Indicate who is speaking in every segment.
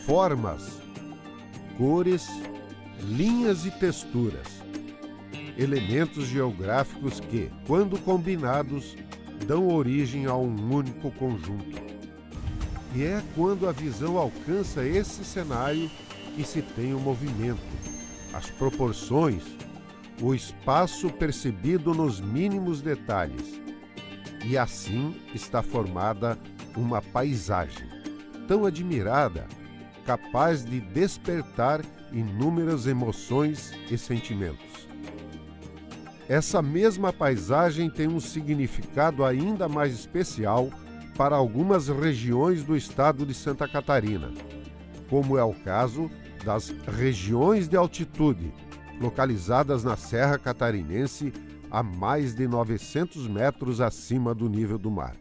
Speaker 1: formas, cores, linhas e texturas. Elementos geográficos que, quando combinados, dão origem a um único conjunto. E é quando a visão alcança esse cenário que se tem o movimento, as proporções, o espaço percebido nos mínimos detalhes. E assim está formada uma paisagem, tão admirada, capaz de despertar inúmeras emoções e sentimentos. Essa mesma paisagem tem um significado ainda mais especial para algumas regiões do estado de Santa Catarina, como é o caso das regiões de altitude, localizadas na Serra Catarinense a mais de 900 metros acima do nível do mar.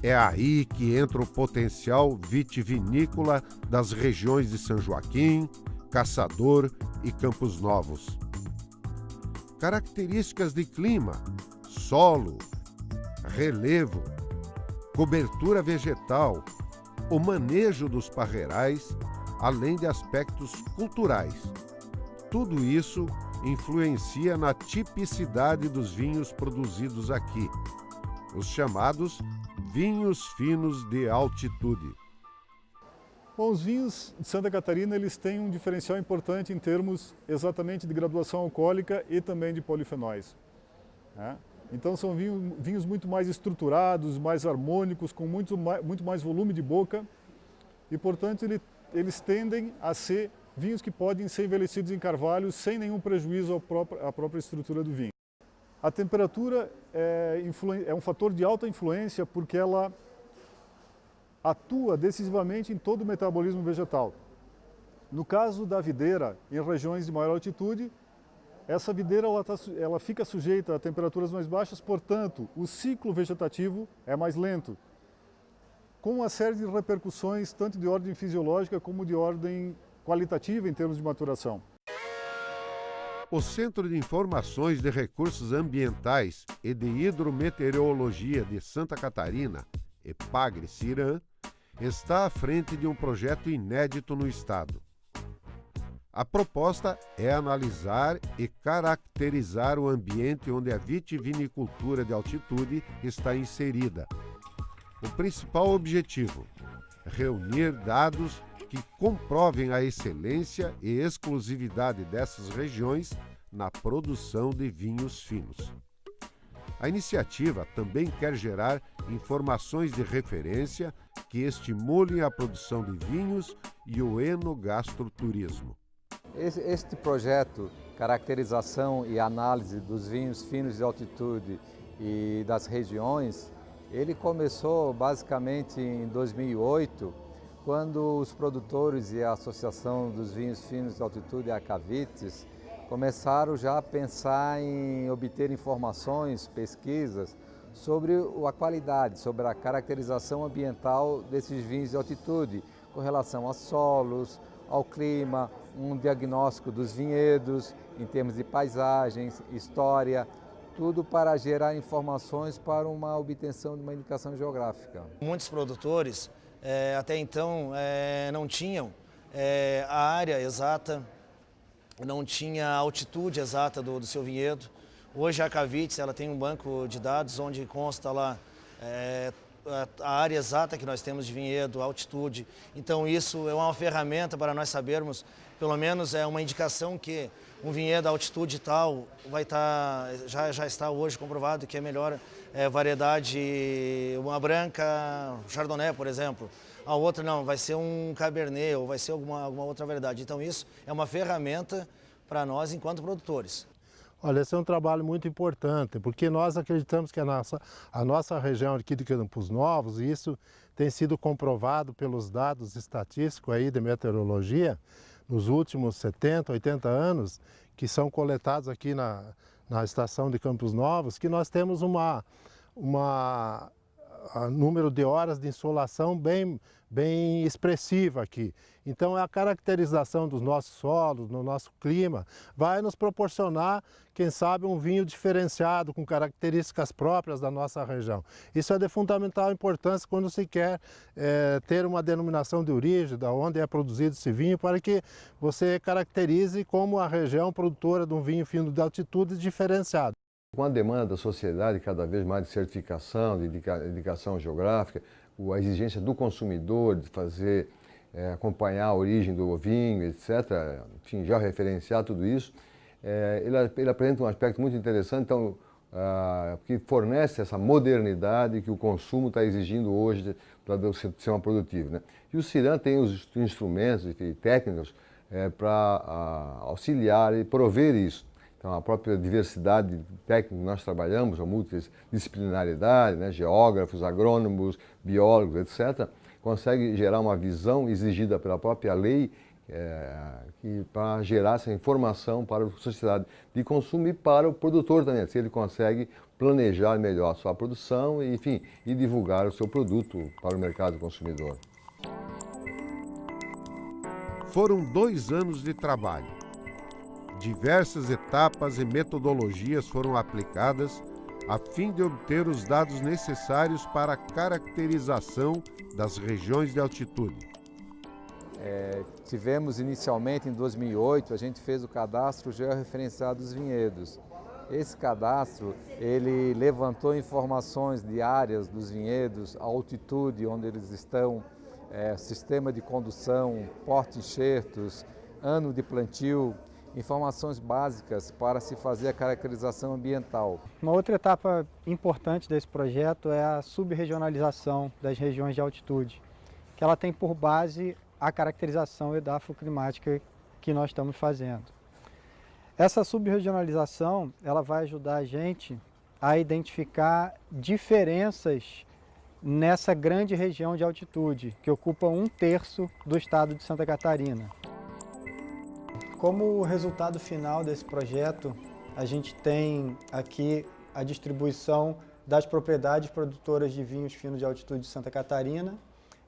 Speaker 1: É aí que entra o potencial vitivinícola das regiões de São Joaquim, Caçador e Campos Novos. Características de clima, solo, relevo, cobertura vegetal, o manejo dos parreirais, além de aspectos culturais. Tudo isso influencia na tipicidade dos vinhos produzidos aqui, os chamados vinhos finos de altitude.
Speaker 2: Bom, os vinhos de Santa Catarina eles têm um diferencial importante em termos exatamente de graduação alcoólica e também de polifenóis, né? Então são vinhos muito mais estruturados, mais harmônicos, com muito mais volume de boca e, portanto, eles tendem a ser vinhos que podem ser envelhecidos em carvalho sem nenhum prejuízo à própria estrutura do vinho. A temperatura é um fator de alta influência porque ela atua decisivamente em todo o metabolismo vegetal. No caso da videira, em regiões de maior altitude, essa videira ela fica sujeita a temperaturas mais baixas, portanto, o ciclo vegetativo é mais lento, com uma série de repercussões tanto de ordem fisiológica como de ordem qualitativa em termos de maturação.
Speaker 1: O Centro de Informações de Recursos Ambientais e de Hidrometeorologia de Santa Catarina, EPAGRE-CIRAM, está à frente de um projeto inédito no estado. A proposta é analisar e caracterizar o ambiente onde a vitivinicultura de altitude está inserida. O principal objetivo: reunir dados que comprovem a excelência e exclusividade dessas regiões na produção de vinhos finos. A iniciativa também quer gerar informações de referência que estimulem a produção de vinhos e o enogastroturismo.
Speaker 3: Este projeto, caracterização e análise dos vinhos finos de altitude e das regiões, ele começou basicamente em 2008, quando os produtores e a Associação dos Vinhos Finos de Altitude, a ACAVITES, começaram já a pensar em obter informações, pesquisas sobre a qualidade, sobre a caracterização ambiental desses vinhos de altitude, com relação a solos, ao clima, um diagnóstico dos vinhedos, em termos de paisagens, história, tudo para gerar informações para uma obtenção de uma indicação geográfica.
Speaker 4: Muitos produtores até então não tinham a área exata, não tinha a altitude exata do seu vinhedo. Hoje a ACAVITES ela tem um banco de dados onde consta lá a área exata que nós temos de vinhedo, a altitude. Então isso é uma ferramenta para nós sabermos, pelo menos é uma indicação que um vinhedo à altitude tal vai estar, já está hoje comprovado que é melhor variedade, uma branca Chardonnay, por exemplo. A outra não, vai ser um Cabernet ou vai ser alguma outra variedade. Então isso é uma ferramenta para nós enquanto produtores.
Speaker 5: Olha, esse é um trabalho muito importante, porque nós acreditamos que a nossa região aqui de Campos Novos, e isso tem sido comprovado pelos dados estatísticos aí de meteorologia, nos últimos 70, 80 anos, que são coletados aqui na estação de Campos Novos, que nós temos uma número de horas de insolação bem expressiva aqui. Então a caracterização dos nossos solos, no nosso clima, vai nos proporcionar, quem sabe, um vinho diferenciado, com características próprias da nossa região. Isso é de fundamental importância quando se quer ter uma denominação de origem, da onde é produzido esse vinho, para que você caracterize como a região produtora de um vinho fino de altitude diferenciado.
Speaker 6: Com a demanda da sociedade cada vez mais de certificação, de indicação geográfica, a exigência do consumidor de fazer, acompanhar a origem do vinho, etc., enfim, já referenciar tudo isso, ele apresenta um aspecto muito interessante, então, que fornece essa modernidade que o consumo está exigindo hoje para o sistema produtivo, né? E o CIRAM tem os instrumentos e técnicas para auxiliar e prover isso. Então, a própria diversidade técnica que nós trabalhamos, a multidisciplinaridade, né, geógrafos, agrônomos, biólogos, etc., consegue gerar uma visão exigida pela própria lei para gerar essa informação para a sociedade de consumo e para o produtor também, se ele consegue planejar melhor a sua produção e, enfim, e divulgar o seu produto para o mercado consumidor.
Speaker 1: Foram 2 anos de trabalho. Diversas etapas e metodologias foram aplicadas a fim de obter os dados necessários para a caracterização das regiões de altitude.
Speaker 3: Tivemos inicialmente em 2008, a gente fez o cadastro georreferenciado dos vinhedos. Esse cadastro, ele levantou informações de áreas dos vinhedos, a altitude onde eles estão, sistema de condução, porta-enxertos, ano de plantio, informações básicas para se fazer a caracterização ambiental.
Speaker 7: Uma outra etapa importante desse projeto é a subregionalização das regiões de altitude, que ela tem por base a caracterização edafoclimática que nós estamos fazendo. Essa subregionalização ela vai ajudar a gente a identificar diferenças nessa grande região de altitude, que ocupa 1/3 do estado de Santa Catarina. Como resultado final desse projeto, a gente tem aqui a distribuição das propriedades produtoras de vinhos finos de altitude de Santa Catarina,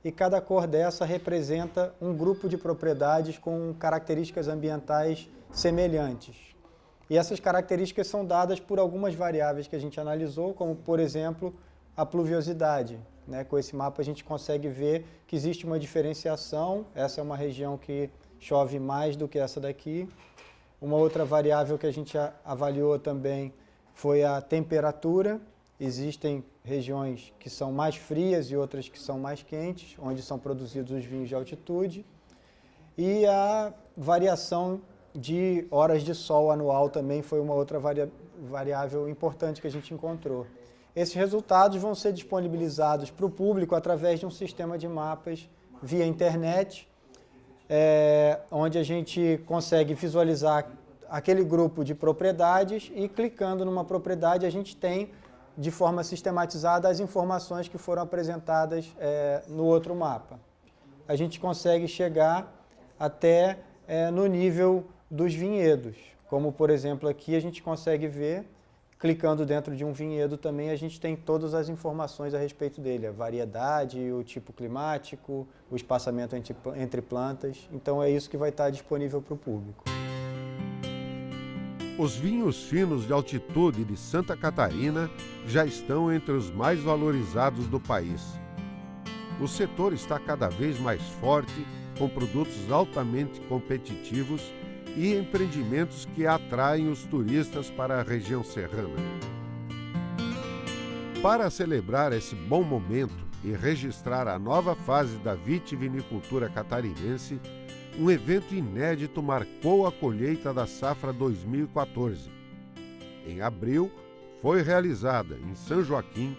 Speaker 7: e cada cor dessa representa um grupo de propriedades com características ambientais semelhantes. E essas características são dadas por algumas variáveis que a gente analisou, como, por exemplo, a pluviosidade. Com esse mapa a gente consegue ver que existe uma diferenciação. Essa é uma região que chove mais do que essa daqui. Uma outra variável que a gente avaliou também foi a temperatura. Existem regiões que são mais frias e outras que são mais quentes, onde são produzidos os vinhos de altitude. E a variação de horas de sol anual também foi uma outra variável importante que a gente encontrou. Esses resultados vão ser disponibilizados para o público através de um sistema de mapas via internet, onde a gente consegue visualizar aquele grupo de propriedades e, clicando numa propriedade, a gente tem de forma sistematizada as informações que foram apresentadas no outro mapa. A gente consegue chegar até no nível dos vinhedos, como, por exemplo, aqui a gente consegue ver, clicando dentro de um vinhedo também, a gente tem todas as informações a respeito dele, a variedade, o tipo climático, o espaçamento entre plantas. Então é isso que vai estar disponível para o público.
Speaker 1: Os vinhos finos de altitude de Santa Catarina já estão entre os mais valorizados do país. O setor está cada vez mais forte, com produtos altamente competitivos e empreendimentos que atraem os turistas para a região serrana. Para celebrar esse bom momento e registrar a nova fase da vitivinicultura catarinense, um evento inédito marcou a colheita da safra 2014. Em abril, foi realizada, em São Joaquim,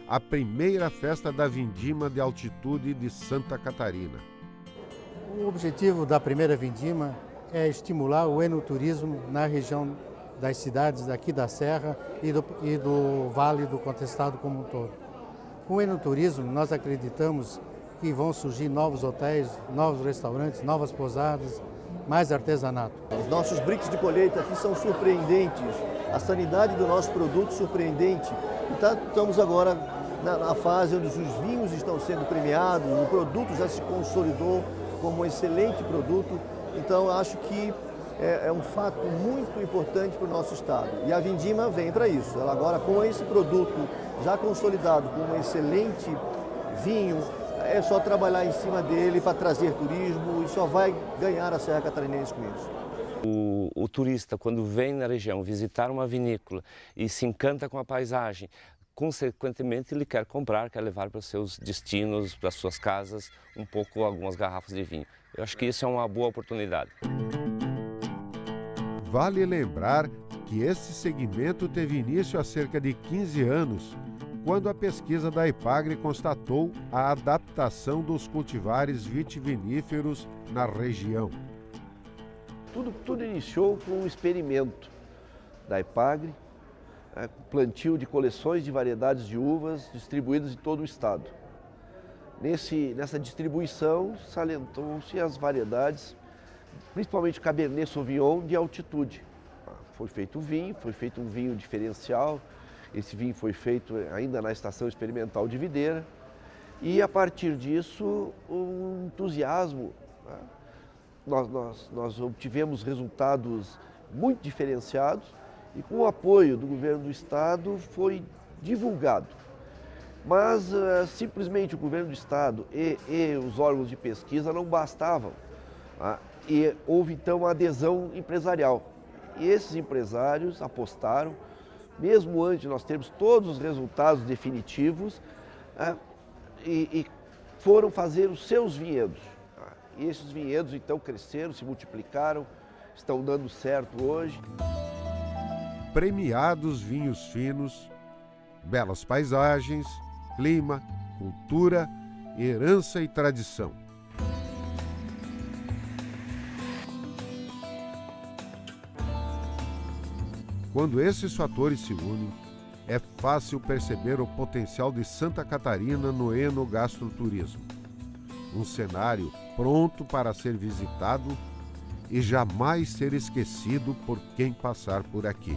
Speaker 1: a primeira festa da vindima de altitude de Santa Catarina.
Speaker 8: O objetivo da primeira vindima é estimular o enoturismo na região das cidades daqui da Serra e do Vale do Contestado como um todo. Com o enoturismo, nós acreditamos que vão surgir novos hotéis, novos restaurantes, novas pousadas, mais artesanato.
Speaker 9: Os nossos bricks de colheita aqui são surpreendentes, a sanidade do nosso produto surpreendente. Estamos agora na fase onde os vinhos estão sendo premiados, o produto já se consolidou como um excelente produto. Então, acho que é um fato muito importante para o nosso estado. E a Vindima vem para isso. Ela agora, com esse produto já consolidado como um excelente vinho, é só trabalhar em cima dele para trazer turismo e só vai ganhar a Serra Catarinense com isso.
Speaker 10: O turista, quando vem na região visitar uma vinícola e se encanta com a paisagem, consequentemente ele quer comprar, quer levar para os seus destinos, para as suas casas, algumas garrafas de vinho. Eu acho que isso é uma boa oportunidade.
Speaker 1: Vale lembrar que esse segmento teve início há cerca de 15 anos, quando a pesquisa da Epagre constatou a adaptação dos cultivares vitiviníferos na região.
Speaker 9: Tudo iniciou com um experimento da Epagre, plantio de coleções de variedades de uvas distribuídas em todo o estado. Nessa distribuição, salientou-se as variedades, principalmente o Cabernet Sauvignon de altitude. Foi feito um vinho diferencial. Esse vinho foi feito ainda na estação experimental de Videira. E a partir disso, um entusiasmo. Nós obtivemos resultados muito diferenciados e com o apoio do governo do estado foi divulgado. Mas simplesmente o governo do estado e os órgãos de pesquisa não bastavam. E houve então uma adesão empresarial. E esses empresários apostaram, mesmo antes de nós termos todos os resultados definitivos, e foram fazer os seus vinhedos. E esses vinhedos então cresceram, se multiplicaram, estão dando certo hoje.
Speaker 1: Premiados vinhos finos, belas paisagens, clima, cultura, herança e tradição. Quando esses fatores se unem, é fácil perceber o potencial de Santa Catarina no enogastroturismo. Um cenário pronto para ser visitado e jamais ser esquecido por quem passar por aqui.